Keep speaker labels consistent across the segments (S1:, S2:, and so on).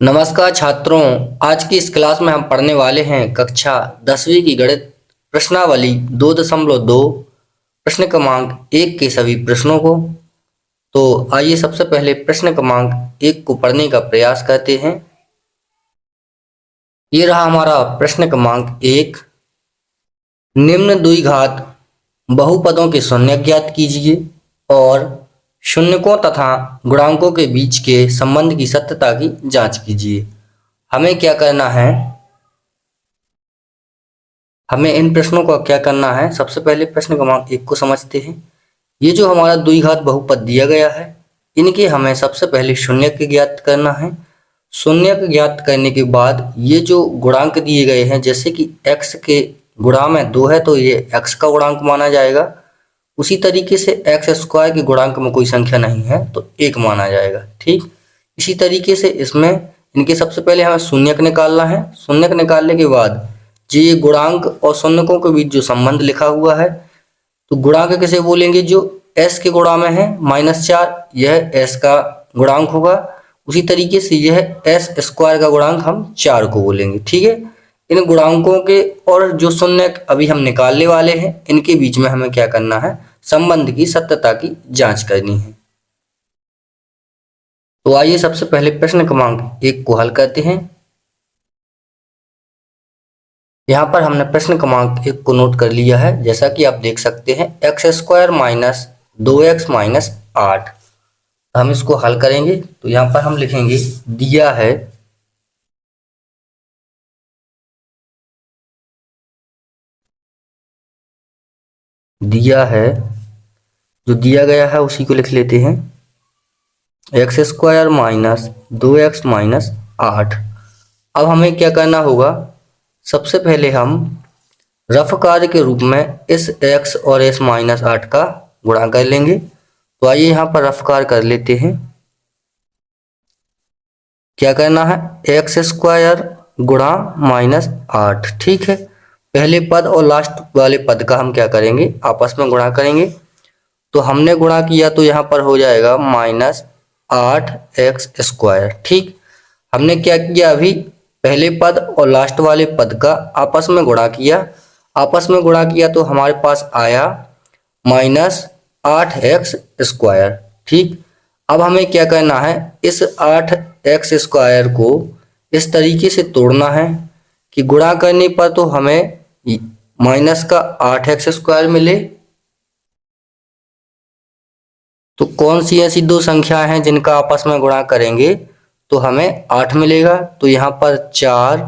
S1: नमस्कार छात्रों। आज की इस क्लास में हम पढ़ने वाले हैं कक्षा 10वीं की गणित प्रश्नावली 2.2 प्रश्न क्रमांक 1 के सभी प्रश्नों को। तो आइए सबसे पहले प्रश्न क्रमांक 1 को पढ़ने का प्रयास करते हैं। ये रहा हमारा प्रश्न क्रमांक 1। निम्न द्विघात बहुपदों के शून्य ज्ञात कीजिए और शून्यकों तथा गुणांकों के बीच के संबंध की सत्यता की जांच कीजिए। हमें क्या करना है, हमें इन प्रश्नों का क्या करना है। सबसे पहले प्रश्न क्रमांक 1 को समझते हैं। ये जो हमारा द्विघात बहुपद दिया गया है, इनके हमें सबसे पहले शून्यक ज्ञात करना है। शून्यक ज्ञात करने के बाद ये जो गुणांक दिए गए हैं, जैसे कि x के गुणा में 2 है तो ये x का गुणांक माना जाएगा। उसी तरीके से एक्स स्क्वायर के गुणांक में कोई संख्या नहीं है तो 1 माना जाएगा। ठीक, इसी तरीके से इसमें इनके सबसे पहले हमें शून्यक निकालना है। शून्यक निकालने के बाद ये गुणांक और शून्यकों के बीच जो संबंध लिखा हुआ है, तो गुणांक किसे बोलेंगे, जो s के गुणा में है -4, यह s का गुणांक होगा। उसी तरीके से यह s स्क्वायर का गुणांक हम 4 को बोलेंगे। ठीक है, इन गुणांकों के और जो शून्यक अभी हम निकालने वाले हैं, इनके बीच में हमें क्या करना है, संबंध की सत्यता की जांच करनी है। तो आइए सबसे पहले प्रश्न क्रमांक 1 को हल करते हैं। यहाँ पर हमने प्रश्न क्रमांक 1 को नोट कर लिया है। जैसा कि आप देख सकते हैं, x square minus 2x minus 8। हम इसको हल करेंगे तो यहाँ पर हम लिखेंगे दिया है जो दिया गया है उसी को लिख लेते हैं, x square minus 2x minus 8। अब हमें क्या करना होगा, सबसे पहले हम रफ कार्य के रूप में इस x और s माइनस 8 का गुणा कर लेंगे। तो आइए यहाँ पर रफ कार्य कर लेते हैं। क्या करना है, एक्स स्क्वायर गुणा -8। ठीक है, पहले पद और लास्ट वाले पद का हम क्या करेंगे, आपस में गुणा करेंगे। तो हमने गुणा किया तो यहाँ पर हो जाएगा -8x स्क्वायर। ठीक, हमने क्या किया, अभी पहले पद और लास्ट वाले पद का आपस में गुणा किया। आपस में गुणा किया तो हमारे पास आया -8x स्क्वायर। ठीक, अब हमें क्या करना है, इस 8x स्क्वायर को इस तरीके से तोड़ना है कि गुणा करने पर तो हमें माइनस का 8x स्क्वायर मिले। तो कौन सी ऐसी दो संख्याएं हैं जिनका आपस में गुणा करेंगे तो हमें 8 मिलेगा। तो यहाँ पर 4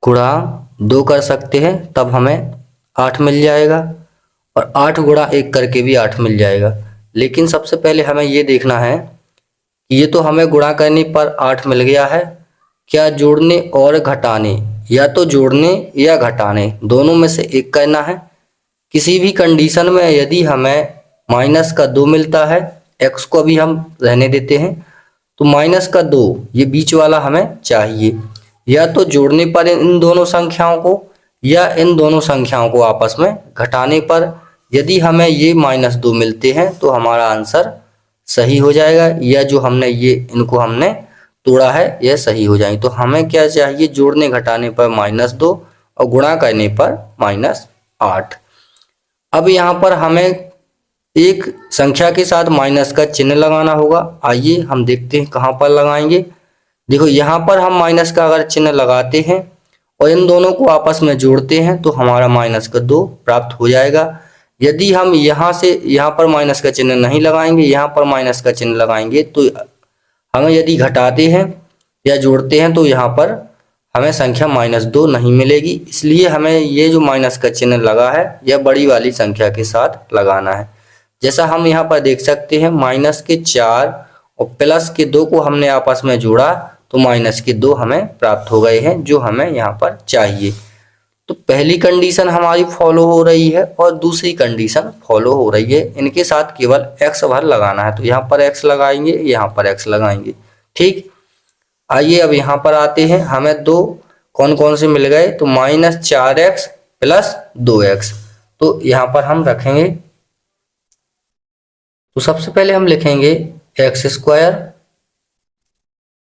S1: गुणा 2 कर सकते हैं, तब हमें 8 मिल जाएगा। और 8 गुणा 1 करके भी 8 मिल जाएगा। लेकिन सबसे पहले हमें ये देखना है कि ये तो हमें गुणा करने पर 8 मिल गया है, क्या जोड़ने और घटाने, या तो जोड़ने या घटाने दोनों में से एक करना है। किसी भी कंडीशन में यदि हमें माइनस का 2 मिलता है, x को अभी हम रहने देते हैं, तो माइनस का 2 ये बीच वाला हमें चाहिए। या तो जोड़ने पर इन दोनों संख्याओं को, या इन दोनों संख्याओं को आपस में घटाने पर यदि हमें ये -2 मिलते हैं तो हमारा आंसर सही हो जाएगा, या जो हमने ये इनको हमने तोड़ा है यह सही हो जाएगी। तो हमें क्या चाहिए, जोड़ने घटाने पर -2 और गुणा करने पर -8। अब यहाँ पर हमें एक संख्या के साथ माइनस का चिन्ह लगाना होगा। आइए हम देखते हैं कहाँ पर लगाएंगे। देखो, यहाँ पर हम माइनस का अगर चिन्ह लगाते हैं और इन दोनों को आपस में जोड़ते हैं तो हमारा -2 प्राप्त हो जाएगा। यदि हम यहाँ से यहाँ पर माइनस का चिन्ह नहीं लगाएंगे, यहाँ पर माइनस का चिन्ह लगाएंगे, तो हमें यदि घटाते हैं या जोड़ते हैं तो यहाँ पर हमें संख्या -2 नहीं मिलेगी। इसलिए हमें ये जो माइनस का चिन्ह लगा है यह बड़ी वाली संख्या के साथ लगाना है। जैसा हम यहाँ पर देख सकते हैं, -4 और +2 को हमने आपस में जोड़ा तो -2 हमें प्राप्त हो गए हैं, जो हमें यहाँ पर चाहिए। तो पहली कंडीशन हमारी फॉलो हो रही है और दूसरी कंडीशन फॉलो हो रही है। इनके साथ केवल x भर लगाना है, तो यहाँ पर x लगाएंगे, यहाँ पर x लगाएंगे। ठीक, आइए अब यहाँ पर आते हैं। हमें दो कौन कौन से मिल गए, तो -4x + 2x। तो यहाँ पर हम रखेंगे, तो सबसे पहले हम लिखेंगे x स्क्वायर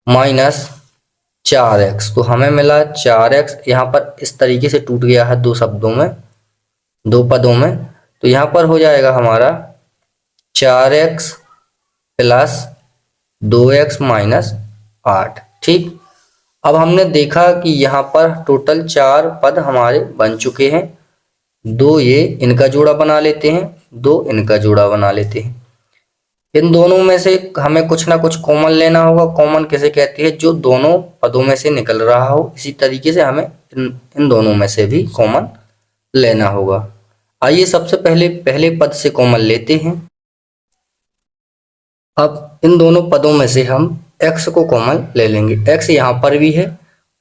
S1: माइनस 4x। तो हमें मिला 4x, यहाँ पर इस तरीके से टूट गया है दो शब्दों में, दो पदों में। तो यहाँ पर हो जाएगा हमारा 4x प्लस 2x माइनस 8। ठीक, अब हमने देखा कि यहाँ पर टोटल 4 पद हमारे बन चुके हैं। 2 ये इनका जोड़ा बना लेते हैं, 2 इनका जोड़ा बना लेते हैं। इन दोनों में से हमें कुछ ना कुछ कॉमन लेना होगा। कॉमन किसे कहते हैं? जो दोनों पदों में से निकल रहा हो। इसी तरीके से हमें इन दोनों में से भी कॉमन लेना होगा। आइए सबसे पहले पद से कॉमन लेते हैं। अब इन दोनों पदों में से हम x को कॉमन ले लेंगे। x यहाँ पर भी है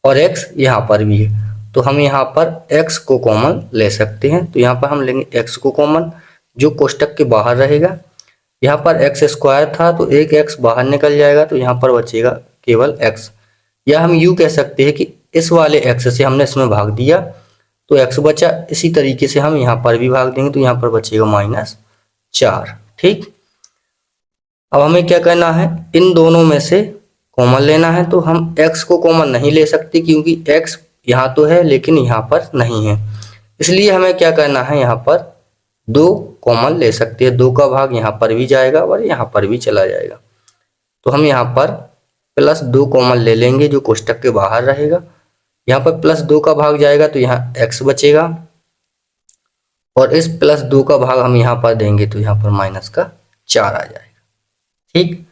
S1: और x यहाँ पर भी है, तो हम यहाँ पर x को कॉमन ले सकते हैं। तो यहाँ पर हम लेंगे x को कॉमन, जो कोष्टक के बाहर रहेगा। यहाँ पर एक्स स्क्वायर था तो एक x बाहर निकल जाएगा, तो यहाँ पर बचेगा केवल x। या हम यूँ कह सकते हैं कि इस वाले x से हमने इसमें भाग दिया तो x बचा। इसी तरीके से हम यहाँ पर भी भाग देंगे तो यहाँ पर बचेगा -4। ठीक, अब हमें क्या करना है? इन दोनों में से कॉमन लेना है। तो हम x को कॉमन नहीं ले सकते क्योंकि x यहाँ तो है लेकिन यहाँ पर नहीं है। इसलिए हमें क्या करना है? यहाँ पर 2 कॉमन ले सकते हैं। 2 का भाग यहाँ पर भी जाएगा और यहाँ पर भी चला जाएगा। तो हम यहाँ पर +2 कॉमन ले लेंगे जो कोष्टक के बाहर रहेगा। यहाँ पर +2 का भाग जाएगा तो यहाँ x बचेगा और इस +2 का भाग हम यहाँ पर देंगे तो यहाँ पर -4 आ जाएगा। ठीक,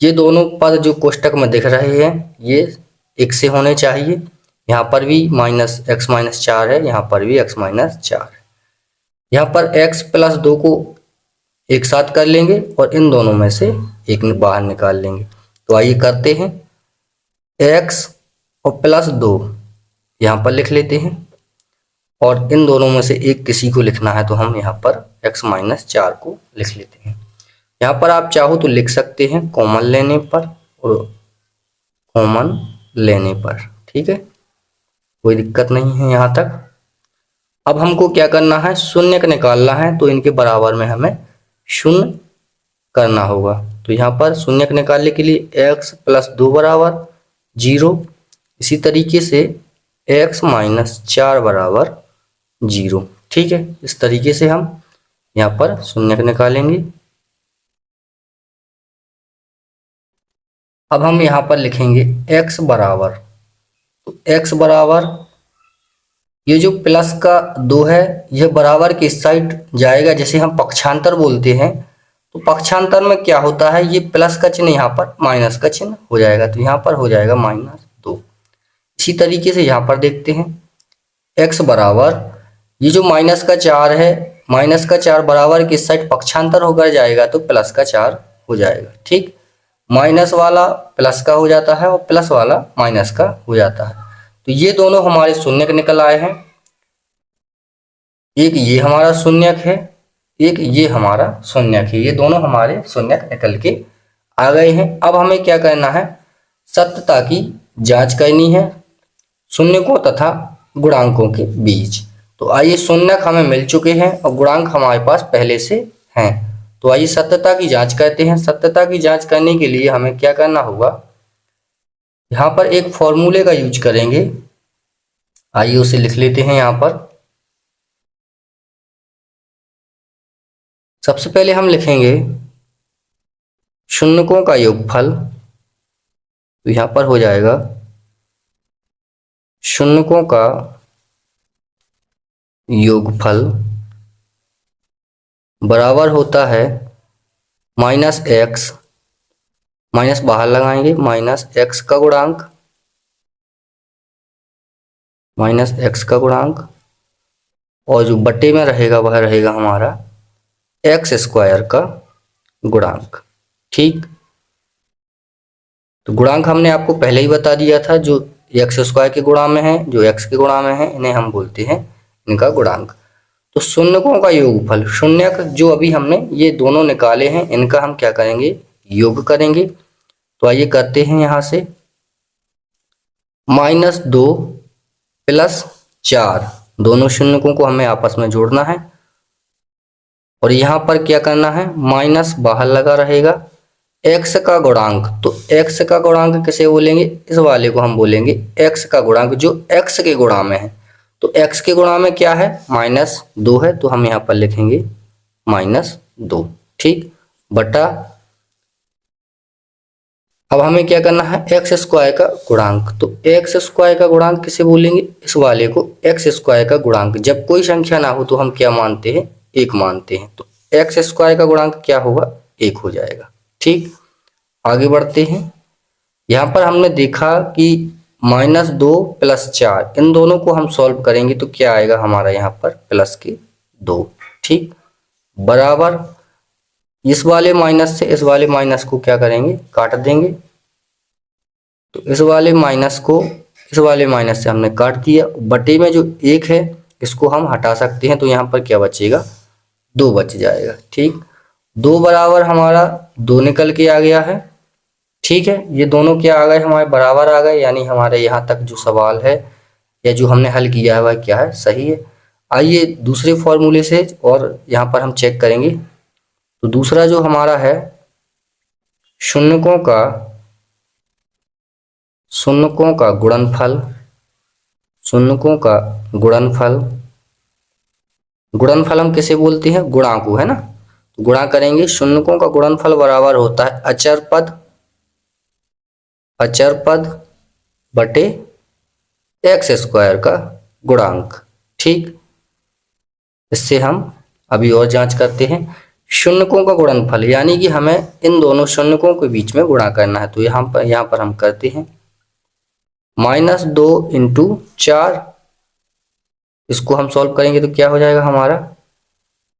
S1: ये दोनों पद जो कोष्टक में दिख रहे हैं ये 1 से होने चाहिए। यहाँ पर भी -x - 4 है, यहाँ पर भी x - 4 है। यहाँ पर x + 2 को एक साथ कर लेंगे और इन दोनों में से एक बाहर निकाल लेंगे। तो आइए करते हैं। x और +2 यहाँ पर लिख लेते हैं और इन दोनों में से एक किसी को लिखना है तो हम यहाँ पर x - 4 को लिख लेते हैं। यहाँ पर आप चाहो तो लिख सकते हैं कॉमन लेने पर और कॉमन लेने पर। ठीक है, कोई दिक्कत नहीं है यहाँ तक। अब हमको क्या करना है? शून्य का निकालना है, तो इनके बराबर में हमें शून्य करना होगा। तो यहाँ पर शून्य का निकालने के लिए x + 2 बराबर 0। इसी तरीके से x - 4 बराबर 0। ठीक है, इस तरीके से हम यहाँ पर शून्य का निकालेंगे। अब हम यहाँ पर लिखेंगे x बराबर, तो x बराबर ये जो प्लस का 2 है यह बराबर की साइड जाएगा, जैसे हम पक्षांतर बोलते हैं। तो पक्षांतर में क्या होता है? ये प्लस का चिन्ह यहाँ पर माइनस का चिन्ह हो जाएगा, तो यहाँ पर हो जाएगा -2। इसी तरीके से यहाँ पर देखते हैं x बराबर ये जो -4 है, -4 बराबर की साइड पक्षांतर होकर जाएगा तो +4 हो जाएगा। ठीक, माइनस वाला प्लस का हो जाता है और प्लस वाला माइनस का हो जाता है। तो ये दोनों हमारे शून्यक निकल आए हैं। एक ये हमारा शून्यक है, एक ये हमारा शून्यक है। ये दोनों हमारे शून्यक निकल के आ गए हैं। अब हमें क्या करना है? सत्यता की जांच करनी है शून्यकों तथा गुणांकों के बीच। तो आइए, शून्यक हमें मिल चुके हैं और गुणांक हमारे पास पहले से हैं। तो आइए सत्यता की जांच करते हैं। सत्यता की जांच करने के लिए हमें क्या करना होगा? यहाँ पर एक फॉर्मूले का यूज करेंगे। आइए उसे लिख लेते हैं। यहाँ पर सबसे पहले हम लिखेंगे शून्यकों का योगफल। तो यहाँ पर हो जाएगा शून्यकों का योगफल बराबर होता है -x, माइनस बाहर लगाएंगे, -x का गुणांक, -x का गुणांक, और जो बटे में रहेगा वह रहेगा हमारा x² का गुणांक। ठीक, तो गुणांक हमने आपको पहले ही बता दिया था, जो x² के गुणा में है, जो x के गुणा में है, इन्हें हम बोलते हैं इनका गुणांक। तो शून्यकों का योगफल, शून्यक जो अभी हमने ये दोनों निकाले हैं, इनका हम क्या करेंगे? योग करेंगे। तो आइए करते हैं। यहाँ से -2 + 4, दोनों शून्यकों को हमें आपस में जोड़ना है और यहाँ पर क्या करना है? माइनस बाहर लगा रहेगा, x का गुणांक, तो x का गुणांक किसे बोलेंगे, इस वाले को हम बोलेंगे x का गुणांक जो x के गुणा में है। तो x के गुणा में क्या है, -2 है, तो हम यहाँ पर लिखेंगे -2, ठीक, बटा, अब हमें क्या करना है, एक्स स्क्वायर का गुणांक, तो एक्स स्क्वायर का गुणांक किसे बोलेंगे, इस वाले को एक्स स्क्वायर का गुणांक। जब कोई संख्या ना हो तो हम क्या मानते हैं, एक मानते हैं, तो एक्स स्क्वायर का गुणांक क्या होगा, एक हो जाएगा, ठीक। आगे बढ़ते हैं, यहाँ पर हमने देखा कि -2 + 4, इन दोनों को हम सॉल्व करेंगे तो क्या आएगा हमारा यहाँ पर +2, ठीक, बराबर, इस वाले माइनस से इस वाले माइनस को क्या करेंगे, काट देंगे, तो इस वाले माइनस को इस वाले माइनस से हमने काट दिया, बटे में जो 1 है इसको हम हटा सकते हैं, तो यहाँ पर क्या बचेगा, 2 बच जाएगा, ठीक, 2 बराबर हमारा 2 निकल के आ गया है, ठीक है। ये दोनों क्या आ गए, हमारे बराबर आ गए, यानी हमारे यहाँ तक जो सवाल है या जो हमने हल किया है वह क्या है, सही है। आइए दूसरे फॉर्मूले से और यहाँ पर हम चेक करेंगे। तो दूसरा जो हमारा है, शून्यकों का गुणनफल, शून्यकों का गुणनफल, गुणनफल हम किसे बोलते हैं, गुणा को, है ना, गुणा करेंगे, शून्यकों का गुणनफल बराबर होता है अचर पद बटे एक्स स्क्वायर का गुणांक, ठीक। इससे हम अभी और जांच करते हैं, शून्यकों का गुणनफल, यानी कि हमें इन दोनों शून्यकों के बीच में गुणा करना है, तो यहाँ पर हम करते हैं -2 × 4, इसको हम सॉल्व करेंगे तो क्या हो जाएगा हमारा,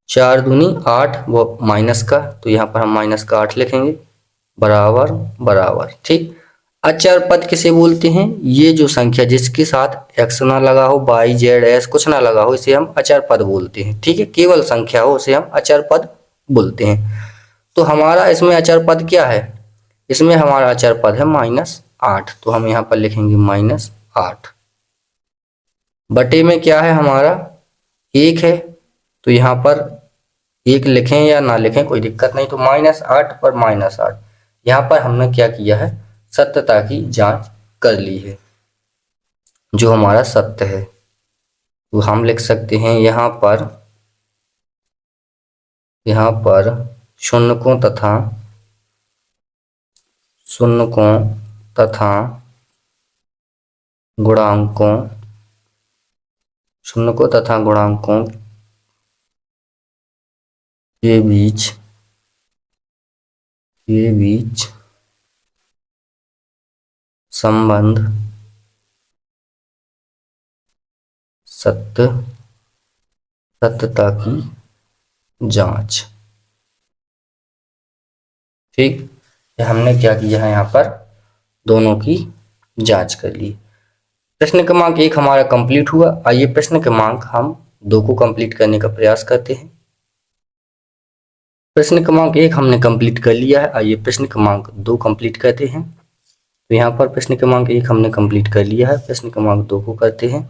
S1: 4 दूनी 8, वो माइनस का, तो यहाँ पर हम माइनस का 8 लिखेंगे, बराबर बराबर, ठीक। अचर पद किसे बोलते हैं, ये जो संख्या जिसके साथ x ना लगा हो, y z s कुछ ना लगा हो, इसे हम अचर पद बोलते हैं, ठीक है, केवल संख्या हो उसे हम अचर पद बोलते हैं। तो हमारा इसमें अचर पद क्या है, इसमें हमारा अचर पद है -8, तो हम यहाँ पर लिखेंगे -8, बटे में क्या है हमारा 1 है, तो यहाँ पर 1 लिखें या ना लिखें कोई दिक्कत नहीं, तो -8 पर -8, यहाँ पर हमने क्या किया है, सत्यता की जांच कर ली है, जो हमारा सत्य है, तो हम लिख सकते हैं यहाँ पर शून्यकों तथा गुणांकों के बीच संबंध सत्यता की जांच, ठीक। हमने क्या किया है, यहाँ पर दोनों की जांच कर ली। प्रश्न क्रमांक 1 हमारा कंप्लीट हुआ। आइए प्रश्न क्रमांक हम 2 को कंप्लीट करने का प्रयास करते हैं। प्रश्न क्रमांक 1 हमने कंप्लीट कर लिया है, आइए प्रश्न क्रमांक 2 कंप्लीट करते हैं। तो यहाँ पर प्रश्न क्रमांक 1 हमने कंप्लीट कर लिया है, प्रश्न क्रमांक 2 को करते हैं।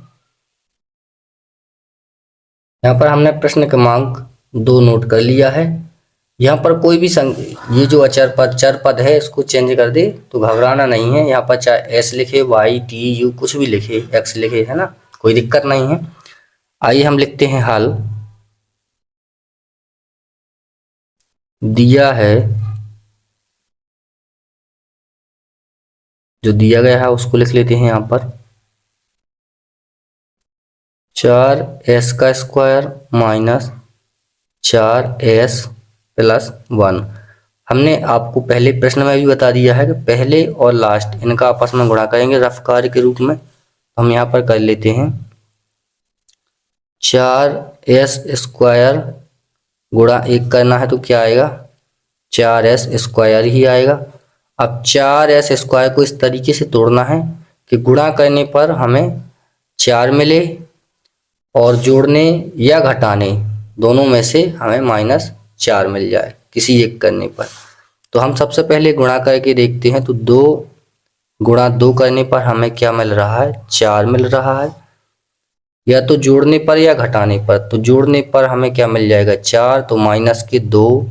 S1: यहाँ पर हमने प्रश्न क्रमांक 2 नोट कर लिया है। यहाँ पर कोई भी ये जो चर पद है इसको चेंज कर दे तो घबराना नहीं है, यहाँ पर चाहे s लिखे, y t u कुछ भी लिखे, x लिखे, है ना, कोई दिक्कत नहीं है। आइए हम लिखते हैं हल। दिया है, जो दिया गया है उसको लिख लेते हैं यहाँ पर 4s² - 4s + 1। हमने आपको पहले प्रश्न में भी बता दिया है कि पहले और लास्ट इनका आपस में गुणा करेंगे रफ कार्य के रूप में। हम यहाँ पर कर लेते हैं 4s² गुणा 1 करना है तो क्या आएगा, 4s² ही आएगा। अब 4s² को इस तरीके से तोड़ना है कि गुणा करने पर हमें 4 मिले और जोड़ने या घटाने दोनों में से हमें -4 मिल जाए किसी एक करने पर। तो हम सबसे पहले गुणा करके देखते हैं, तो 2 गुणा 2 करने पर हमें क्या मिल रहा है, 4 मिल रहा है, या तो जोड़ने पर या घटाने पर। तो जोड़ने पर हमें क्या मिल जाएगा, 4, तो -2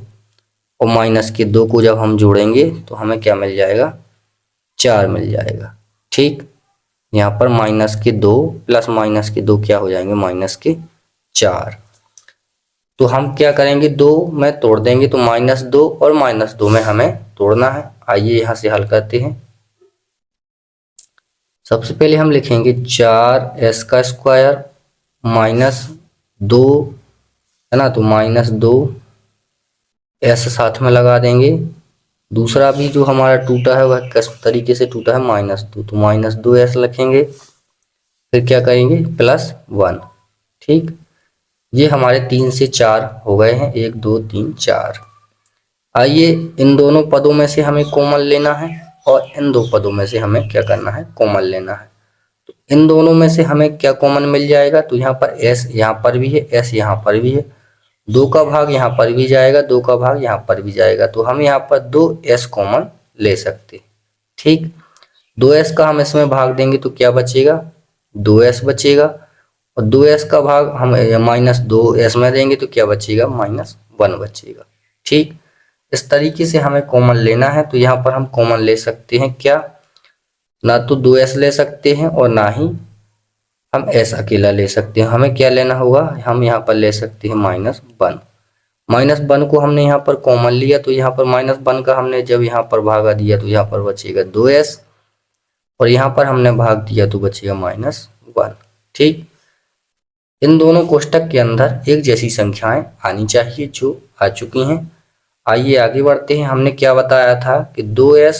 S1: और माइनस के 2 को जब हम जोड़ेंगे तो हमें क्या मिल जाएगा, 4 मिल जाएगा। ठीक, यहाँ पर माइनस के 2 प्लस माइनस के 2 क्या हो जाएंगे, माइनस के 4। तो हम क्या करेंगे, 2 में तोड़ देंगे तो -2 और -2 में हमें तोड़ना है। आइए यहाँ से हल करते हैं। सबसे पहले हम लिखेंगे 4s का स्क्वायर -2 है ना, तो -2 s साथ में लगा देंगे। दूसरा भी जो हमारा टूटा है वह किस तरीके से टूटा है, -2, तो -2s लिखेंगे। फिर क्या करेंगे, +1। ठीक, ये हमारे 3 से 4 हो गए हैं, 1 2 3 4। आइए इन दोनों पदों में से हमें कॉमन लेना है और इन दो पदों में से हमें क्या करना है, कॉमन लेना है। तो इन दोनों में से हमें क्या कॉमन मिल जाएगा, तो यहाँ पर s यहाँ पर भी है, s यहाँ पर भी है, 2 का भाग यहाँ पर भी जाएगा, 2 का भाग यहाँ पर भी जाएगा, तो हम यहाँ पर 2s कॉमन ले सकते हैं। ठीक, 2s का हम इसमें भाग देंगे तो क्या बचेगा, 2s बचेगा, और 2s का भाग हम -2s में देंगे तो क्या बचेगा, -1 बचेगा। ठीक, इस तरीके से हमें कॉमन लेना है। तो यहाँ पर हम कॉमन ले सकते हैं क्या, ना तो 2s ले सकते हैं और ना ही हम s अकेला ले सकते हैं। हमें क्या लेना होगा, हम यहाँ पर ले सकते हैं -1। -1 को हमने यहाँ पर कॉमन लिया तो यहाँ पर -1 का हमने जब यहाँ पर भागा दिया तो यहाँ पर बचेगा 2s, और यहाँ पर हमने भाग दिया तो बचेगा -1। ठीक, इन दोनों कोष्टक के अंदर एक जैसी संख्याएं आनी चाहिए जो आ चुकी हैं। आइए आगे बढ़ते हैं। हमने क्या बताया था कि 2s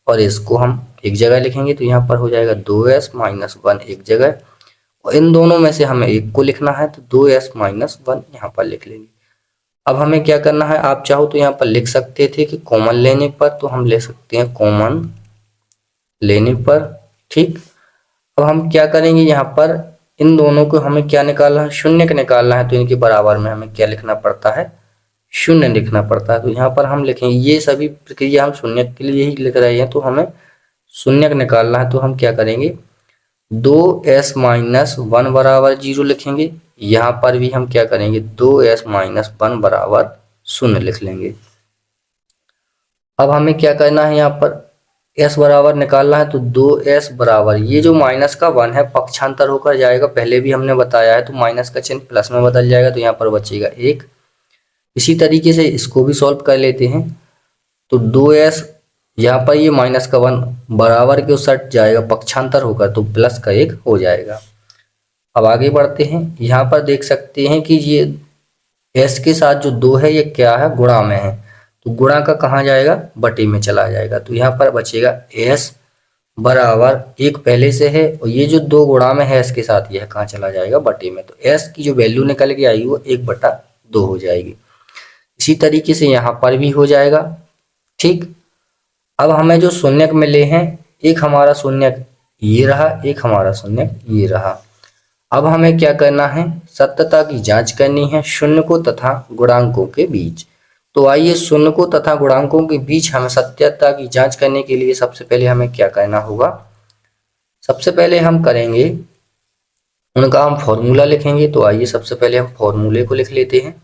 S1: और s को हम एक जगह लिखेंगे तो यहाँ पर हो जाएगा 2s -1 एक जगह, और इन दोनों में से हमें एक को लिखना है तो 2s -1 यहाँ पर लिख लेंगे। अब हमें क्या करना है, आप चाहो तो यहाँ पर लिख सकते थे कि कॉमन लेने पर, तो हम ले सकते हैं कॉमन लेने पर। ठीक, अब हम क्या करेंगे, यहाँ पर इन दोनों को हमें क्या निकालना है, शून्य का निकालना है, तो इनके बराबर में हमें क्या लिखना पड़ता है, शून्य लिखना पड़ता है। तो यहाँ पर हम लिखेंगे, ये सभी प्रक्रिया हम शून्य के लिए ही लिख रहे हैं, तो हमें शून्य का निकालना है। तो हम क्या करेंगे, 2s -1 बराबर 0 लिखेंगे। यहाँ पर भी हम क्या करेंगे, 2s -1 बराबर 0 लिख लेंगे। अब हमें क्या करना है, यहाँ पर s बराबर निकालना है, तो 2s बराबर ये जो माइनस का 1 है पक्षांतर होकर जाएगा, पहले भी हमने बताया है, तो माइनस का चिन्ह प्लस में बदल जाएगा, तो यहाँ पर बचेगा 1। इसी तरीके से इसको भी सॉल्व कर लेते हैं। तो 2s यहाँ पर ये माइनस का 1 बराबर के उस साइड जाएगा पक्षांतर होकर, तो प्लस का 1 हो जाएगा। अब आगे बढ़ते हैं। यहाँ पर देख सकते हैं कि ये s के साथ जो 2 है ये क्या है, गुणा में है, तो गुणा का कहाँ जाएगा, बटे में चला जाएगा। तो यहाँ पर बचेगा s बराबर 1 पहले से है, और ये जो 2 गुणा में है s के साथ, यह कहाँ चला जाएगा, बटे में। तो s की जो वैल्यू निकल के आई वो 1/2 हो जाएगी। इसी तरीके से यहाँ पर भी हो जाएगा। ठीक, अब हमें जो शून्यक मिले हैं, एक हमारा शून्यक ये रहा, एक हमारा शून्यक ये रहा। अब हमें क्या करना है, सत्यता की जांच करनी है शून्यकों तथा गुणांकों के बीच। तो आइए शून्य को तथा गुणांकों के बीच हमें सत्यता की जांच करने के लिए सबसे पहले हमें क्या करना होगा, सबसे पहले हम करेंगे उनका हम फॉर्मूला लिखेंगे। तो आइए सबसे पहले हम फॉर्मूले को लिख लेते हैं।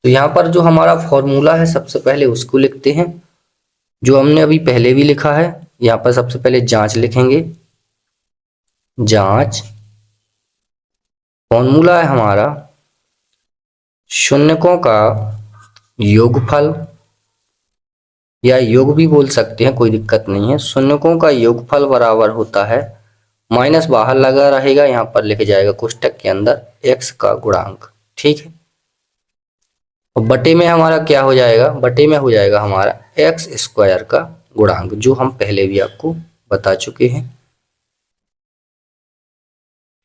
S1: तो यहाँ पर जो हमारा फॉर्मूला है सबसे पहले उसको लिखते हैं, जो हमने अभी पहले भी लिखा है। यहाँ पर सबसे पहले जांच लिखेंगे, जांच फॉर्मूला है हमारा शून्यकों का योगफल, या योग भी बोल सकते हैं, कोई दिक्कत नहीं है। शून्यकों का योगफल बराबर होता है, माइनस बाहर लगा रहेगा, यहाँ पर लिख जाएगा कोष्टक के अंदर x का गुणांक। ठीक है, और बटे में हमारा क्या हो जाएगा, बटे में हो जाएगा हमारा x² का गुणांक, जो हम पहले भी आपको बता चुके हैं।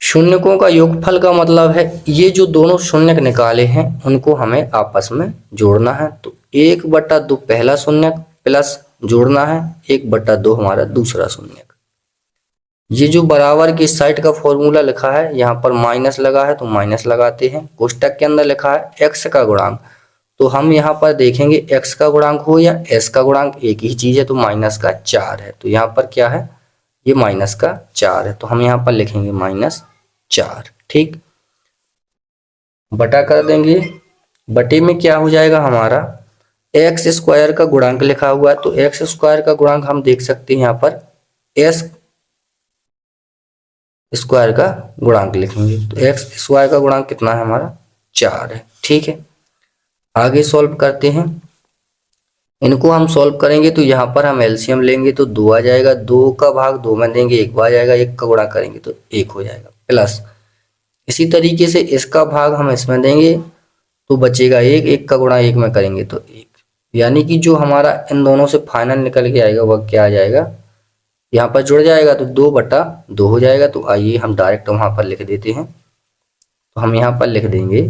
S1: शून्यकों का योगफल का मतलब है ये जो दोनों शून्यक निकाले हैं उनको हमें आपस में जोड़ना है। तो 1/2 पहला शून्यक प्लस जोड़ना है 1/2 हमारा दूसरा शून्यक। ये जो बराबर की साइड का फॉर्मूला लिखा है, यहाँ पर माइनस लगा है तो माइनस लगाते हैं। कोष्टक के अंदर लिखा है x का गुणांक, तो हम यहाँ पर देखेंगे x का गुणांक हो या s का गुणांक एक ही चीज है, तो -4 है। तो यहाँ पर क्या है, ये -4 है, तो हम यहाँ पर लिखेंगे -4। ठीक, बटा कर देंगे बटे में क्या हो जाएगा हमारा, एक्स स्क्वायर का गुणांक लिखा हुआ है, तो एक्स स्क्वायर का गुणांक हम देख सकते हैं यहाँ पर एस स्क्वायर का गुणांक लिखेंगे, तो एक्स स्क्वायर का गुणांक कितना है हमारा 4 है। ठीक है, आगे सॉल्व करते हैं। इनको हम सॉल्व करेंगे तो यहाँ पर हम एलसीएम लेंगे तो 2 आ जाएगा, 2 का भाग 2 में देंगे 1 आ जाएगा, 1 का गुणा करेंगे तो 1 हो जाएगा, प्लस इसी तरीके से इसका भाग हम इसमें देंगे तो बचेगा 1, 1 का गुणा 1 में करेंगे तो 1, यानी कि जो हमारा इन दोनों से फाइनल निकल के आएगा वह क्या आ जाएगा, यहाँ पर जुड़ जाएगा तो 2/2 हो जाएगा। तो आइए हम डायरेक्ट वहाँ पर लिख देते हैं, तो हम यहाँ पर लिख देंगे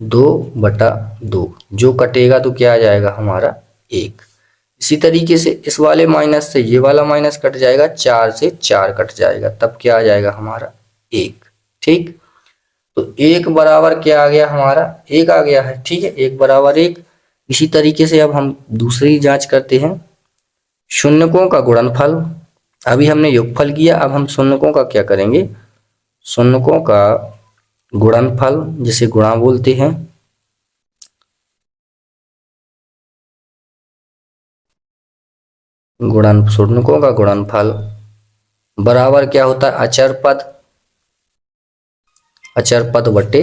S1: 2/2, जो कटेगा तो क्या आ जाएगा हमारा 1। इसी तरीके से इस वाले माइनस से ये वाला माइनस कट जाएगा, 4 से 4 कट जाएगा, तब क्या आ जाएगा हमारा 1। ठीक, तो 1 बराबर क्या आ गया हमारा 1 आ गया है। ठीक है, 1 बराबर 1। इसी तरीके से अब हम दूसरी जांच करते हैं, शून्यकों का गुणनफल। अभी हमने योगफल किया, अब हम शून्यकों का क्या करेंगे, शून्यकों का गुणनफल जिसे गुणा बोलते हैं, शून्यकों का गुणनफल बराबर क्या होता है अचर पद बटे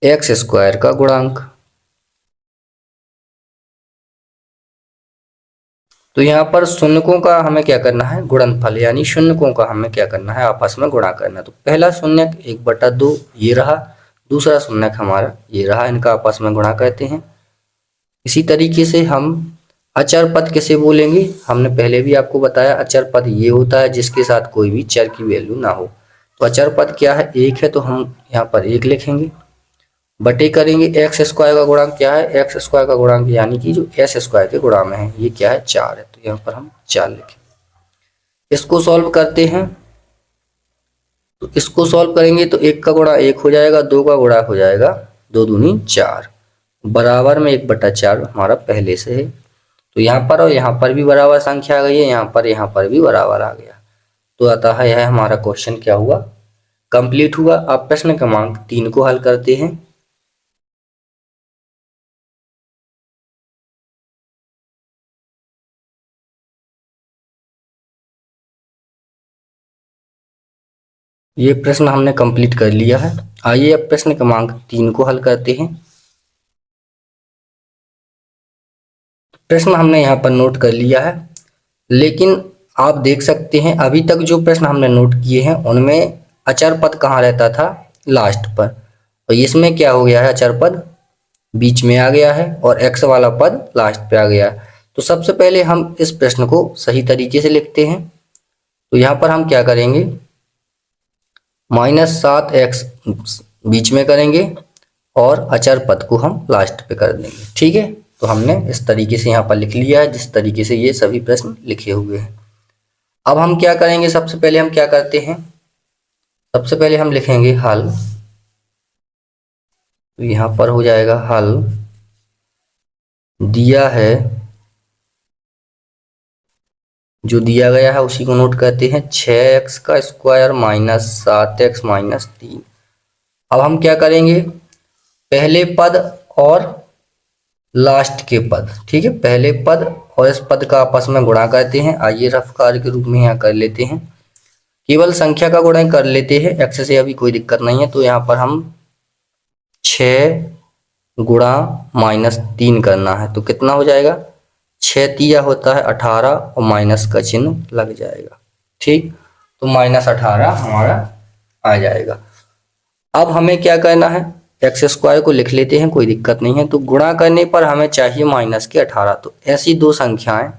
S1: एक्स स्क्वायर का गुणांक। तो यहाँ पर शून्यकों का हमें क्या करना है गुणनफल, यानी शून्यकों का हमें क्या करना है आपस में गुणा करना। तो पहला शून्यक 1/2 ये रहा, दूसरा शून्यक हमारा ये रहा, इनका आपस में गुणा करते हैं। इसी तरीके से हम अचर पद किसे बोलेंगे, हमने पहले भी आपको बताया अचर पद ये होता है जिसके साथ कोई भी चर की वैल्यू ना हो। तो अचर पद क्या है 1 है, तो हम यहाँ पर 1 लिखेंगे, बटे करेंगे एक्स स्क्वायर का गुणांक क्या है, एक्स स्क्वायर का गुणांक यानी कि जो एस स्क्वायर के गुणा में है ये क्या है 4 है, तो यहाँ पर हम 4 लिखेंगे। इसको सॉल्व करते हैं, तो इसको सॉल्व करेंगे तो 1 का गुणा 1 हो जाएगा, 2 का गुणा हो जाएगा 2 दूनी 4, बराबर में 1/4 हमारा पहले से है। तो यहाँ पर और यहाँ पर भी बराबर संख्या आ गई है, यहाँ पर भी बराबर आ गया। तो अतः यह हमारा क्वेश्चन क्या हुआ, कंप्लीट हुआ। अब प्रश्न क्रमांक 3 को हल करते हैं। ये प्रश्न हमने कंप्लीट कर लिया है। आइए अब प्रश्न क्रमांक 3 को हल करते हैं। प्रश्न हमने यहाँ पर नोट कर लिया है, लेकिन आप देख सकते हैं अभी तक जो प्रश्न हमने नोट किए हैं उनमें अचर पद कहाँ रहता था, लास्ट पर, और इसमें क्या हो गया है अचर पद बीच में आ गया है और एक्स वाला पद लास्ट पे आ गया है। तो सबसे पहले हम इस प्रश्न को सही तरीके से लिखते हैं। तो यहाँ पर हम क्या करेंगे, -7x बीच में करेंगे और अचर पद को हम लास्ट पे कर देंगे। ठीक है, तो हमने इस तरीके से यहाँ पर लिख लिया है जिस तरीके से ये सभी प्रश्न लिखे हुए हैं। अब हम क्या करेंगे, सबसे पहले हम क्या करते हैं, सबसे पहले हम लिखेंगे हल। तो यहाँ पर हो जाएगा हल, दिया है जो दिया गया है उसी को नोट करते हैं, 6x का स्क्वायर -7x -3। अब हम क्या करेंगे, पहले पद और लास्ट के पद, ठीक है, पहले पद और इस पद का आपस में गुणा करते हैं। आइए रफ कार्य के रूप में यहाँ कर लेते हैं, केवल संख्या का गुणा कर लेते हैं, एक्स से अभी कोई दिक्कत नहीं है। तो यहाँ पर हम 6 गुणा -3 करना है, तो कितना हो जाएगा, 6 तिया होता है 18 और माइनस का चिन्ह लग जाएगा। ठीक, तो -18 हमारा आ जाएगा। अब हमें क्या करना है, एक्स स्क्वायर को लिख लेते हैं, कोई दिक्कत नहीं है। तो गुणा करने पर हमें चाहिए -18। तो ऐसी दो संख्याएं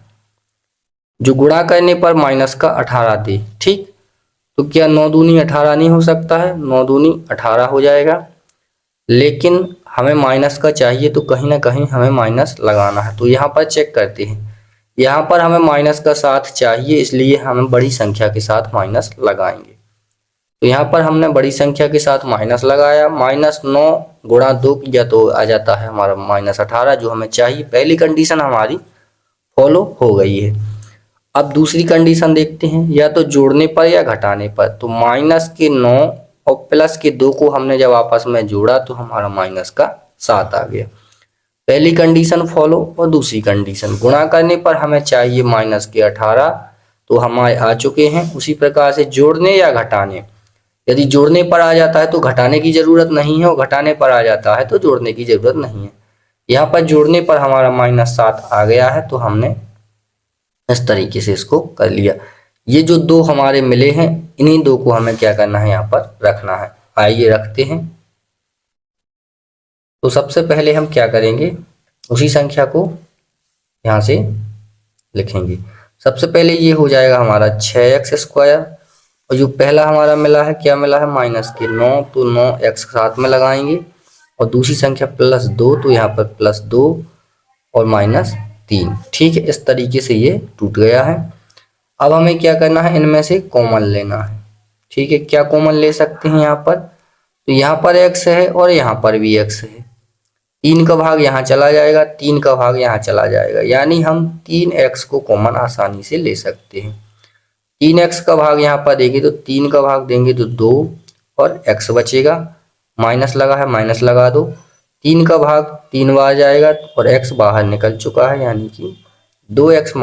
S1: जो गुणा करने पर -18 दे, ठीक, तो क्या 9 दूनी 18 नहीं हो सकता है, 9 दूनी 18 हो जाएगा, लेकिन हमें माइनस का चाहिए तो कहीं ना कहीं हमें माइनस लगाना है। तो यहाँ पर चेक करते हैं, यहाँ पर हमें माइनस का साथ चाहिए, इसलिए हम बड़ी संख्या के साथ माइनस लगाएंगे। तो यहाँ पर हमने बड़ी संख्या के साथ माइनस लगाया, -9 गुणा 2 किया तो आ जाता है हमारा -18 जो हमें चाहिए। पहली कंडीशन हमारी फॉलो हो गई है। अब दूसरी कंडीशन देखते हैं, या तो जोड़ने पर या घटाने पर। तो -9 और प्लस के 2 को हमने जब आपस में जोड़ा तो हमारा माइनस का 7 आ गया। पहली कंडीशन फॉलो और दूसरी कंडीशन, गुणा करने पर हमें चाहिए माइनस के 18 तो हमारे आ चुके हैं। उसी प्रकार से जोड़ने या घटाने, यदि जोड़ने पर आ जाता है तो घटाने की जरूरत नहीं है और घटाने पर आ जाता है तो जोड़ने की जरूरत नहीं है। यहाँ पर जोड़ने पर हमारा -7 आ गया है तो हमने इस तरीके से इसको कर लिया। ये जो दो हमारे मिले हैं इन्हीं दो को हमें क्या करना है, यहाँ पर रखना है। आइए रखते हैं। तो सबसे पहले हम क्या करेंगे, उसी संख्या को यहाँ से लिखेंगे। सबसे पहले ये हो जाएगा हमारा 6x² और जो पहला हमारा मिला है क्या मिला है, -9, तो 9x साथ में लगाएंगे और दूसरी संख्या +2 तो यहाँ पर +2 और -3। ठीक है, इस तरीके से ये टूट गया है। अब हमें क्या करना है, इनमें से कॉमन लेना है। ठीक है, क्या कॉमन ले सकते हैं यहाँ पर, तो यहाँ पर x है और यहाँ पर भी x है। 3 का भाग यहाँ चला जाएगा, 3 का भाग यहाँ चला जाएगा, यानी हम 3x को कॉमन आसानी से ले सकते हैं। 3x का भाग यहाँ पर देंगे तो 3 का भाग देंगे तो 2 और x बचेगा, माइनस लगा है माइनस लगा दो। 3 का भाग 3 बार जाएगा और x बाहर निकल चुका है, यानी कि 2x -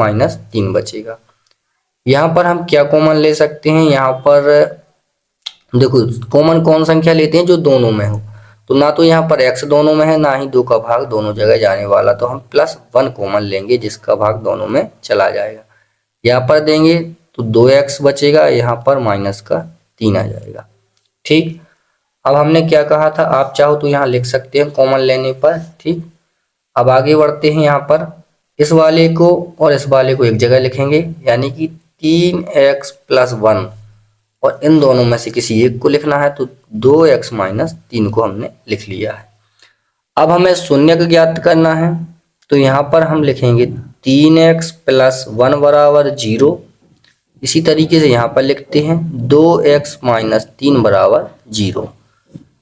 S1: 3 बचेगा। यहाँ पर हम क्या कॉमन ले सकते हैं, यहाँ पर देखो कॉमन कौन संख्या लेते हैं, जो दोनों में हो। तो ना तो यहाँ पर x दोनों में है, ना ही 2 का भाग दोनों जगह जाने वाला, तो हम +1 कॉमन लेंगे जिसका भाग दोनों में चला जाएगा। यहाँ पर देंगे तो 2x बचेगा, यहाँ पर -3 आ जाएगा। ठीक, अब हमने क्या कहा था, आप चाहो तो यहाँ लिख सकते हैं कॉमन लेने पर। ठीक, अब आगे बढ़ते हैं। यहाँ पर इस वाले को और इस वाले को एक जगह लिखेंगे, यानी कि 3x + 1 और इन दोनों में से किसी एक को लिखना है, तो 2x - 3 को हमने लिख लिया है। अब हमें शून्यक ज्ञात करना है, तो यहाँ पर हम लिखेंगे 3x + 1 = 0। इसी तरीके से यहाँ पर लिखते हैं 2x - 3 = 0।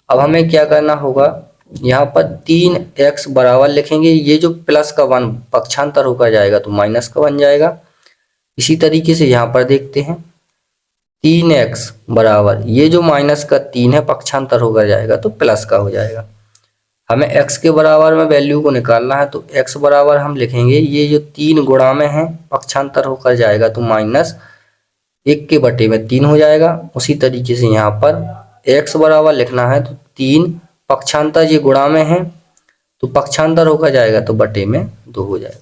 S1: अब हमें क्या करना होगा, यहाँ पर 3x बराबर लिखेंगे, ये जो प्लस का 1 पक्षांतर होकर जाएगा तो माइनस का बन जाएगा। इसी तरीके से यहाँ पर देखते हैं 3x बराबर, ये जो -3 है पक्षांतर होकर जाएगा तो प्लस का हो जाएगा। हमें x के बराबर में वैल्यू को निकालना है, तो x बराबर हम लिखेंगे, ये जो 3 गुणा में है पक्षांतर होकर जाएगा तो -1/3 हो जाएगा। उसी तरीके से यहाँ पर x बराबर लिखना है, तो 3 पक्षांतर ये गुणा में है तो पक्षांतर होकर जाएगा तो बटे में 2 हो जाएगा।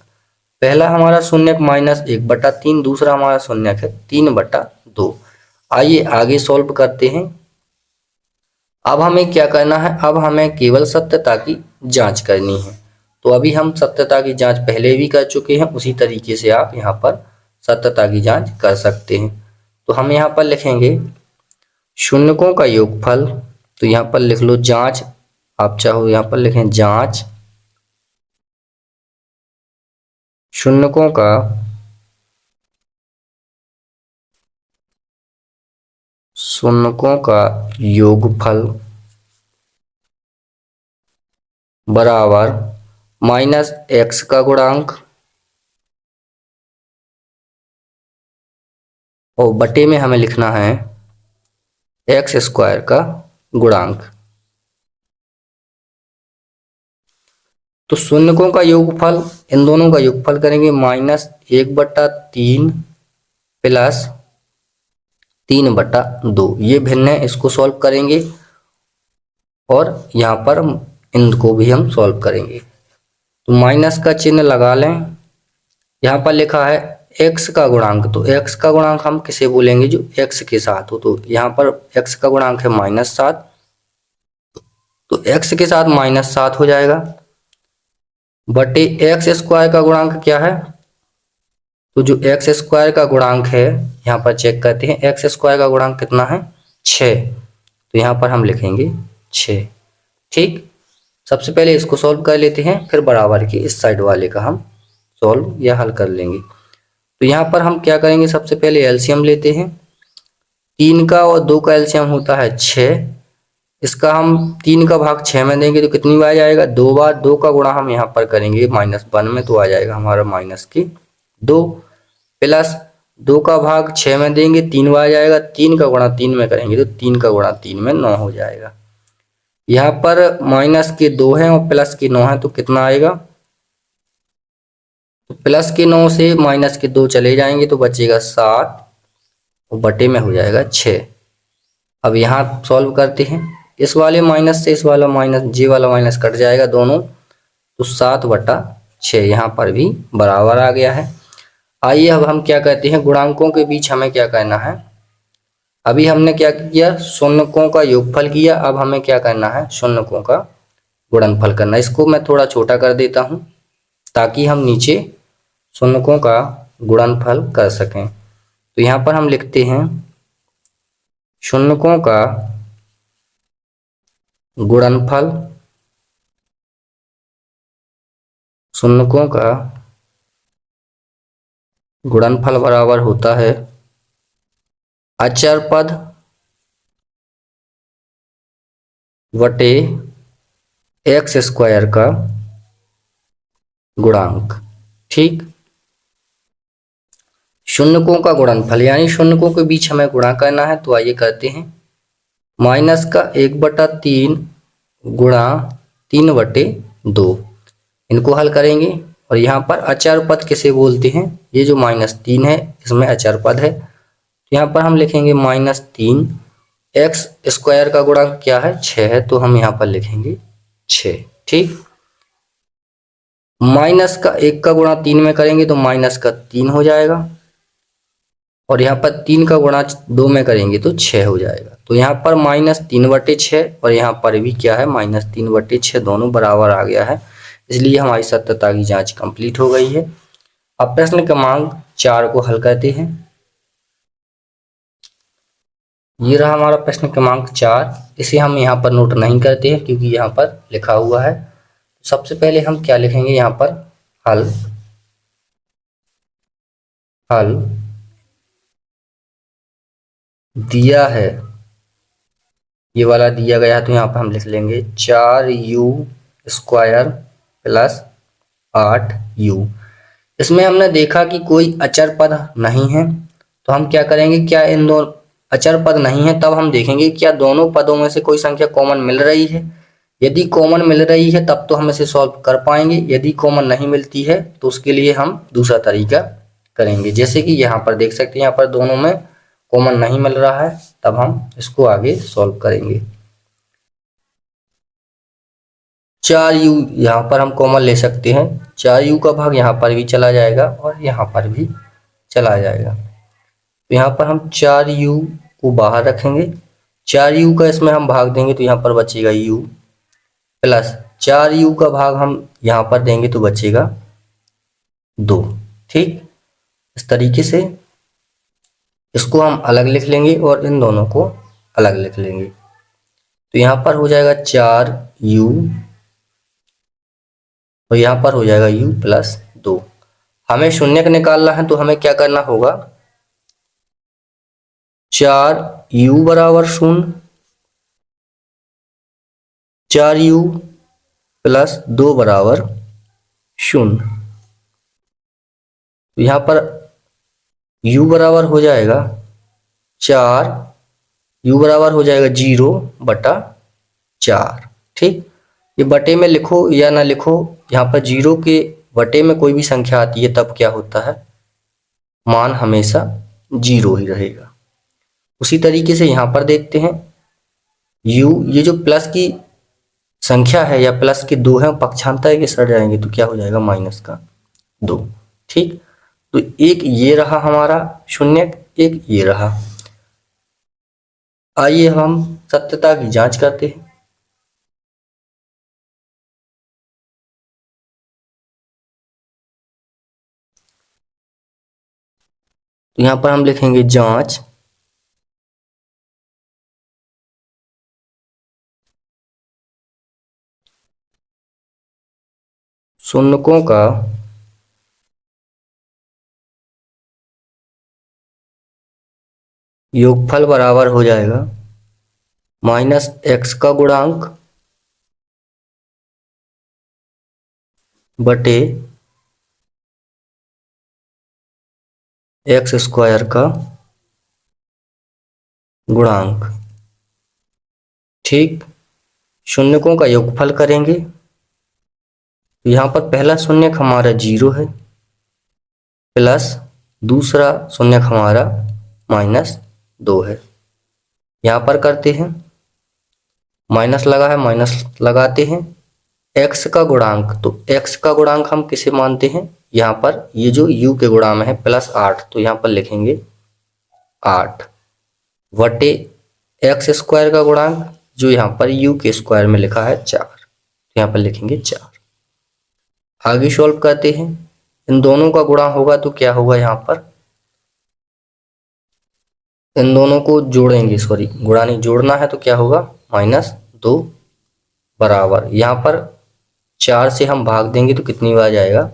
S1: पहला हमारा शून्यक -1/3, दूसरा हमारा शून्यक है 3/2। आइए आगे सॉल्व करते हैं। अब हमें क्या करना है, अब हमें केवल सत्यता की जांच करनी है। तो अभी हम सत्यता की जांच पहले भी कर चुके हैं, उसी तरीके से आप यहाँ पर सत्यता की जांच कर सकते हैं। तो हम यहाँ पर लिखेंगे शून्यकों का योगफल, तो यहाँ पर लिख लो जांच, आप चाहो यहाँ पर लिखें जांच शून्यकों का योगफल बराबर -x का गुणांक और बटे में हमें लिखना है x² का गुणांक। तो शून्यकों का योगफल, इन दोनों का योगफल करेंगे -1/3 + 3/2, ये भिन्न है, इसको सॉल्व करेंगे और यहाँ पर इनको भी हम सॉल्व करेंगे। तो माइनस का चिन्ह लगा लें। यहाँ पर लिखा है x का गुणांक, तो x का गुणांक हम किसे बोलेंगे, जो x के साथ हो। तो यहाँ पर x का गुणांक है -7, तो x के साथ -7 हो जाएगा, बटे x² का गुणांक क्या है, तो जो x² का गुणांक है यहाँ पर चेक करते हैं, x² का गुणांक कितना है 6, तो यहाँ पर हम लिखेंगे 6। ठीक, सबसे पहले इसको सॉल्व कर लेते हैं, फिर बराबर के इस साइड वाले का हम सॉल्व या हल कर लेंगे। तो यहाँ पर हम क्या करेंगे, सबसे पहले एलसीएम लेते हैं। 3 का और 2 का एलसीएम होता है 6, इसका हम 3 का भाग 6 में देंगे तो कितनी बार जाएगा, 2 बार। 2 का गुणा हम यहाँ पर करेंगे -1 में, तो आ जाएगा हमारा -2 प्लस 2 का भाग 6 में देंगे 3 बार जाएगा, 3 का गुणा 3 में करेंगे तो 3 का गुणा 3 में 9 हो जाएगा। यहाँ पर माइनस के 2 हैं और प्लस के 9 है तो कितना आएगा, तो प्लस के 9 से माइनस के 2 चले जाएंगे तो बचेगा 7 और बटे में हो जाएगा 6। अब यहाँ सॉल्व करते हैं, इस वाले माइनस से इस वाला माइनस, जे वाला माइनस कट जाएगा दोनों, तो 7/6 यहाँ पर भी बराबर आ गया है। आइए अब हम क्या कहते हैं, गुणांकों के बीच हमें क्या करना है। अभी हमने क्या किया, शून्यकों का योगफल किया, अब हमें क्या करना है, शून्यकों का गुणनफल करना। इसको मैं थोड़ा छोटा कर देता हूं ताकि हम नीचे शून्यकों का गुणनफल कर सकें। तो यहाँ पर हम लिखते हैं शून्यकों का गुणनफल, शून्यकों का गुणनफल बराबर होता है अचर पद वटे एक्स स्क्वायर का गुणांक। ठीक, शून्यकों का गुणनफल यानी शून्यकों के बीच हमें गुणा करना है। तो आइए करते हैं, माइनस का 1/3 गुणा 3/2, इनको हल करेंगे। और यहाँ पर अचर पद किसे बोलते हैं, ये जो -3 है इसमें अचर पद है, तो यहाँ पर हम लिखेंगे -3, एक्स स्क्वायर का गुणांक क्या है 6 है तो हम यहाँ पर लिखेंगे 6। ठीक, माइनस का 1 का गुणा 3 में करेंगे तो माइनस का 3 हो जाएगा, और यहाँ पर 3 का गुणा 2 में करेंगे तो 6 हो जाएगा। तो यहाँ पर -3/6 और यहाँ पर भी क्या है -3/6, दोनों बराबर आ गया है, इसलिए हमारी सत्यता की जांच कंप्लीट हो गई है। अब प्रश्न क्रमांक 4 को हल करते हैं। ये रहा हमारा प्रश्न क्रमांक 4, इसे हम यहाँ पर नोट नहीं करते हैं क्योंकि यहाँ पर लिखा हुआ है। सबसे पहले हम क्या लिखेंगे, यहाँ पर हल, हल दिया है, ये वाला दिया गया है तो यहाँ पर हम लिख लेंगे 4u² प्लस 8u। इसमें हमने देखा कि कोई अचर पद नहीं है, तो हम क्या करेंगे, क्या इन दोनों अचर पद नहीं है तब हम देखेंगे क्या दोनों पदों में से कोई संख्या कॉमन मिल रही है। यदि कॉमन मिल रही है तब तो हम इसे सॉल्व कर पाएंगे, यदि कॉमन नहीं मिलती है तो उसके लिए हम दूसरा तरीका करेंगे। जैसे कि यहाँ पर देख सकते हैं, यहाँ पर दोनों में कॉमन नहीं मिल रहा है, तब हम इसको आगे सॉल्व करेंगे। 4u यहाँ पर हम कॉमन ले सकते हैं, 4u का भाग यहाँ पर भी चला जाएगा और यहाँ पर भी चला जाएगा, तो यहाँ पर हम 4u को बाहर रखेंगे, 4u का इसमें हम भाग देंगे तो यहाँ पर बचेगा u, प्लस 4u का भाग हम यहाँ पर देंगे तो बचेगा 2। ठीक, इस तरीके से इसको हम अलग लिख लेंगे और इन दोनों को अलग लिख लेंगे, तो यहाँ पर हो जाएगा 4u और यहाँ पर हो जाएगा u प्लस 2। हमें शून्यक निकालना है तो हमें क्या करना होगा, 4u बराबर 0, 4u प्लस 2 बराबर 0, तो यहाँ पर u बराबर हो जाएगा 4, u बराबर हो जाएगा 0/4। ठीक, ये बटे में लिखो या ना लिखो, यहाँ पर 0 के बटे में कोई भी संख्या आती है तब क्या होता है, मान हमेशा 0 ही रहेगा। उसी तरीके से यहाँ पर देखते हैं u, ये जो प्लस की संख्या है या प्लस के 2 है पक्षांतर के सट जाएंगे तो क्या हो जाएगा -2। ठीक, तो एक ये रहा हमारा शून्यक, एक ये रहा। आइए हम सत्यता की जांच करते हैं। तो यहाँ पर हम लिखेंगे जांच शून्यकों का योगफल बराबर हो जाएगा -x का गुणांक बटे एक्स स्क्वायर का गुणांक। ठीक, शून्यकों का योगफल करेंगे तो यहाँ पर पहला शून्यक हमारा 0 है, प्लस दूसरा शून्यक हमारा -2 है। यहाँ पर करते हैं, माइनस लगा है, माइनस लगाते हैं। x का गुणांक, तो x का गुणांक हम किसे मानते हैं, यहाँ पर ये जो u के गुणा में है +8, तो यहाँ पर लिखेंगे 8 वटे एक्स स्क्वायर का गुणांक जो यहाँ पर u के स्क्वायर में लिखा है 4, तो यहाँ पर लिखेंगे 4। आगे सॉल्व करते हैं, इन दोनों का गुणा होगा तो क्या होगा, यहाँ पर इन दोनों को जोड़ेंगे, सॉरी गुणा नहीं जोड़ना है, तो क्या होगा -2 बराबर, यहाँ पर 4 से हम भाग देंगे तो कितनी बार जाएगा,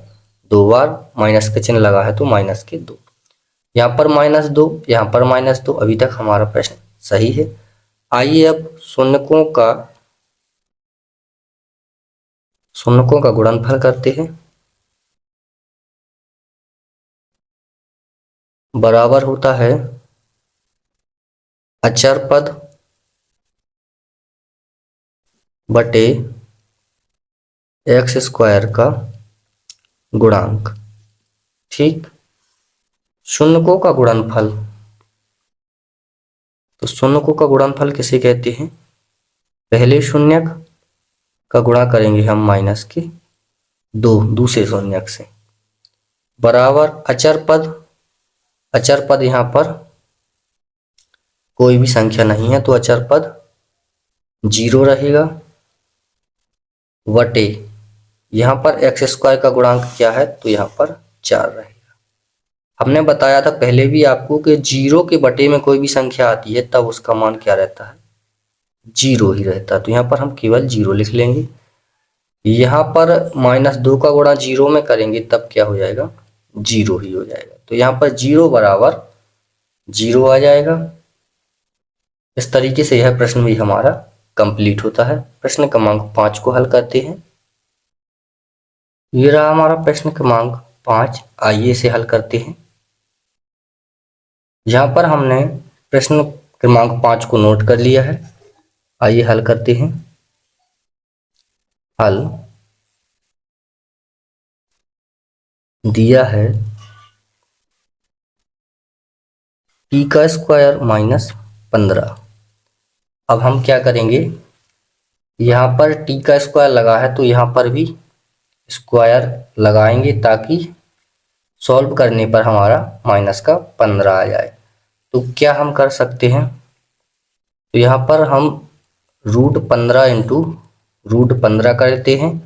S1: 2 बार। माइनस का चिन्ह लगा है तो -2, यहाँ पर -2, यहाँ पर -2। अभी तक हमारा प्रश्न सही है। आइए अब शून्यकों का गुणनफल करते हैं। बराबर होता है अचर पद बटे एक्स स्क्वायर का गुणांक। ठीक, शून्यकों का गुणनफल, तो शून्यकों का गुणनफल किसे कहते हैं, पहले शून्यक का गुणा करेंगे हम -2 दूसरे शून्यक से, बराबर अचर पद। अचर पद यहाँ पर कोई भी संख्या नहीं है तो अचर पद 0 रहेगा, वटे यहाँ पर एक्स स्क्वायर का गुणांक क्या है, तो यहाँ पर 4 रहेगा। हमने बताया था पहले भी आपको कि 0 के बटे में कोई भी संख्या आती है तब उसका मान क्या रहता है, 0 ही रहता है, तो यहाँ पर हम केवल 0 लिख लेंगे। यहाँ पर -2 का गुणा 0 में करेंगे तब क्या हो जाएगा, 0 ही हो जाएगा, तो यहाँ पर 0 बराबर 0 आ जाएगा। इस तरीके से यह प्रश्न भी हमारा कंप्लीट होता है। प्रश्न क्रमांक 5 को हल करते हैं। ये रहा हमारा प्रश्न क्रमांक 5। आइए इसे हल करते हैं। यहाँ पर हमने प्रश्न क्रमांक 5 को नोट कर लिया है। आइए हल करते हैं। हल दिया है t का स्क्वायर -15। अब हम क्या करेंगे, यहाँ पर t का स्क्वायर लगा है तो यहाँ पर भी स्क्वायर लगाएंगे ताकि सॉल्व करने पर हमारा -15 आ जाए। तो क्या हम कर सकते हैं, तो यहाँ पर हम √15 इंटू √15 करते हैं,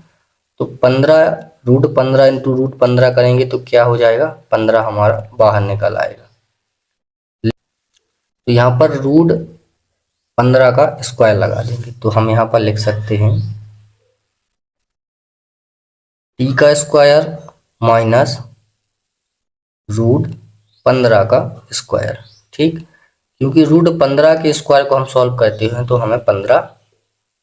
S1: तो 15 √15 इंटू √15 करेंगे तो क्या हो जाएगा, 15 हमारा बाहर निकल आएगा। तो यहाँ पर √15 का स्क्वायर लगा देंगे, तो हम यहाँ पर लिख सकते हैं t का स्क्वायर माइनस √15 का स्क्वायर। ठीक, क्योंकि √15 के स्क्वायर को हम सॉल्व करते हैं तो हमें 15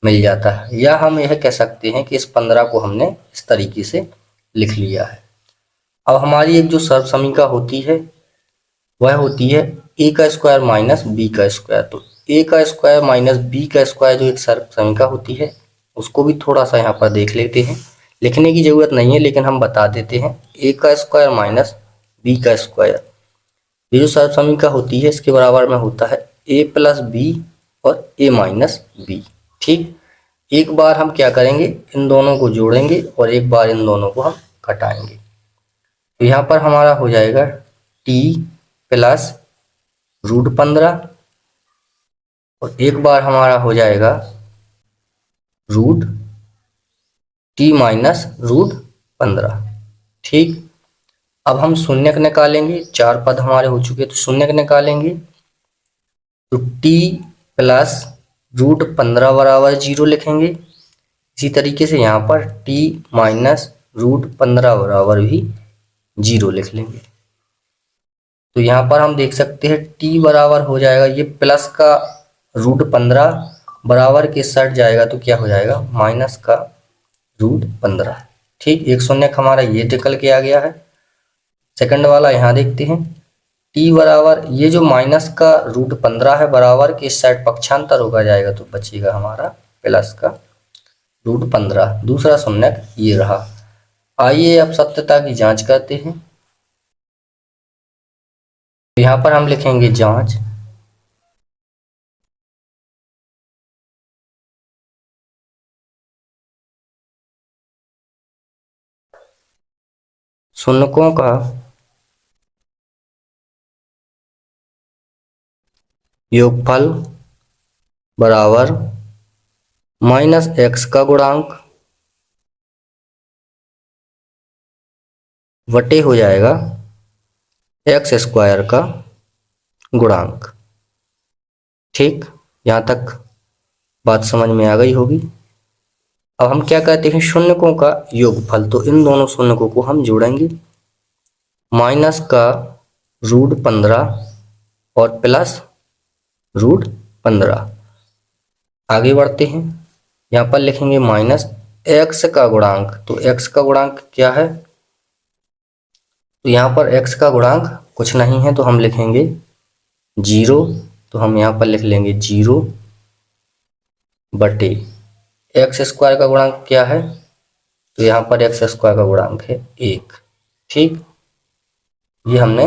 S1: मिल जाता है, या हम यह कह सकते हैं कि इस 15 को हमने इस तरीके से लिख लिया है। अब हमारी एक जो सर्वसमीका होती है वह होती है a का स्क्वायर माइनस b का स्क्वायर। तो a का स्क्वायर माइनस b का स्क्वायर जो एक सर्वसमीका होती है उसको भी थोड़ा सा यहाँ पर देख लेते हैं। लिखने की जरूरत नहीं है लेकिन हम बता देते हैं, a का स्क्वायर माइनस b का स्क्वायर ये जो सर्वसमीका होती है इसके बराबर में होता है a प्लस बी और a माइनस बी। ठीक, एक बार हम क्या करेंगे, इन दोनों को जोड़ेंगे और एक बार इन दोनों को हम घटाएंगे। तो यहाँ पर हमारा हो जाएगा t प्लस √15 और एक बार हमारा हो जाएगा √t माइनस √15। ठीक, अब हम शून्यक निकालेंगे, 4 पद हमारे हो चुके तो शून्यक निकालेंगे, तो t प्लस √15 बराबर 0 लिखेंगे। इसी तरीके से यहाँ पर t माइनस √15 बराबर भी 0 लिख लेंगे। तो यहाँ पर हम देख सकते हैं t बराबर हो जाएगा, ये प्लस का √15 बराबर के सट जाएगा तो क्या हो जाएगा, माइनस का √15। ठीक, एक शून्यक हमारा ये निकल के आ गया है। सेकंड वाला यहाँ देखते हैं, टी बराबर ये जो माइनस का √15 है बराबर के इस साइड पक्षांतर होगा जाएगा तो बचेगा हमारा प्लस का √15। दूसरा शून्यक ये रहा। आइए अब सत्यता की जांच करते हैं। यहाँ पर हम लिखेंगे जांच। शून्यकों का योगफल बराबर -x का गुणांक वटे हो जाएगा x² का गुणांक। ठीक, यहाँ तक बात समझ में आ गई होगी। अब हम क्या कहते हैं, शून्यकों का योगफल। तो इन दोनों शून्यकों को हम जोड़ेंगे, माइनस का √15 और प्लस √15। आगे बढ़ते हैं, यहाँ पर लिखेंगे -x का गुणांक। तो x का गुणांक क्या है, तो यहाँ पर x का गुणांक कुछ नहीं है तो हम लिखेंगे 0। तो हम यहाँ पर लिख लेंगे 0 बटे x² का गुणांक क्या है, तो यहाँ पर x² का गुणांक है 1। ठीक, ये हमने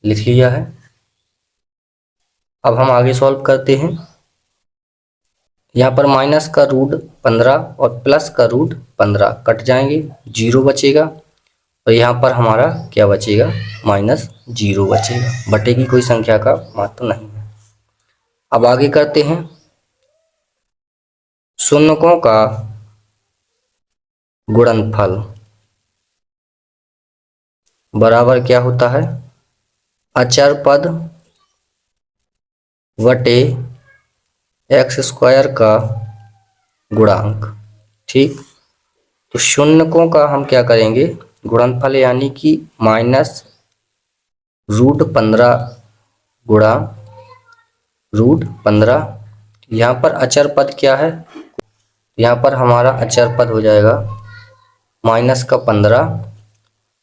S1: लिख लिया है। अब हम आगे सॉल्व करते हैं। यहाँ पर माइनस का √15 और प्लस का √15 कट जाएंगे, 0 बचेगा और यहाँ पर हमारा क्या बचेगा, -0 बचेगा। बटे की कोई संख्या का महत्व नहीं है। अब आगे करते हैं, शून्यकों का गुणनफल बराबर क्या होता है, अचर पद वटे x² का गुणांक। ठीक, तो शून्यकों का हम क्या करेंगे, गुणनफल यानी कि -√15 गुणा √15। यहाँ पर अचर पद क्या है, यहाँ पर हमारा अचर पद हो जाएगा -15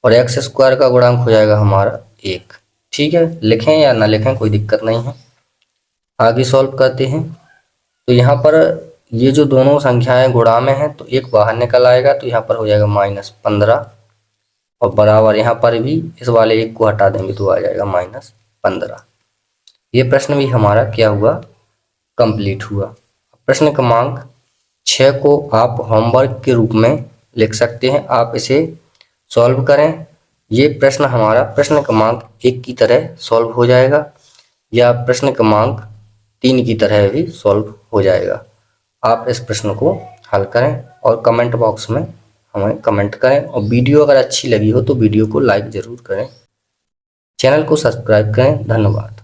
S1: और x² का गुणांक हो जाएगा हमारा 1। ठीक है, लिखें या ना लिखें कोई दिक्कत नहीं है। आगे सॉल्व करते हैं। तो यहाँ पर ये जो दोनों संख्याएं गुणा में हैं तो एक बाहर निकल आएगा, तो यहाँ पर हो जाएगा -15 और बराबर यहाँ पर भी इस वाले एक को हटा देंगे तो आ जाएगा -15। ये प्रश्न भी हमारा क्या हुआ, कंप्लीट हुआ। प्रश्न क्रमांक 6 को आप होमवर्क के रूप में लिख सकते हैं, आप इसे सॉल्व करें। ये प्रश्न हमारा प्रश्न क्रमांक 1 की तरह सॉल्व हो जाएगा या प्रश्न क्रमांक 3 की तरह भी सॉल्व हो जाएगा। आप इस प्रश्न को हल करें और कमेंट बॉक्स में हमें कमेंट करें, और वीडियो अगर अच्छी लगी हो तो वीडियो को लाइक ज़रूर करें, चैनल को सब्सक्राइब करें। धन्यवाद।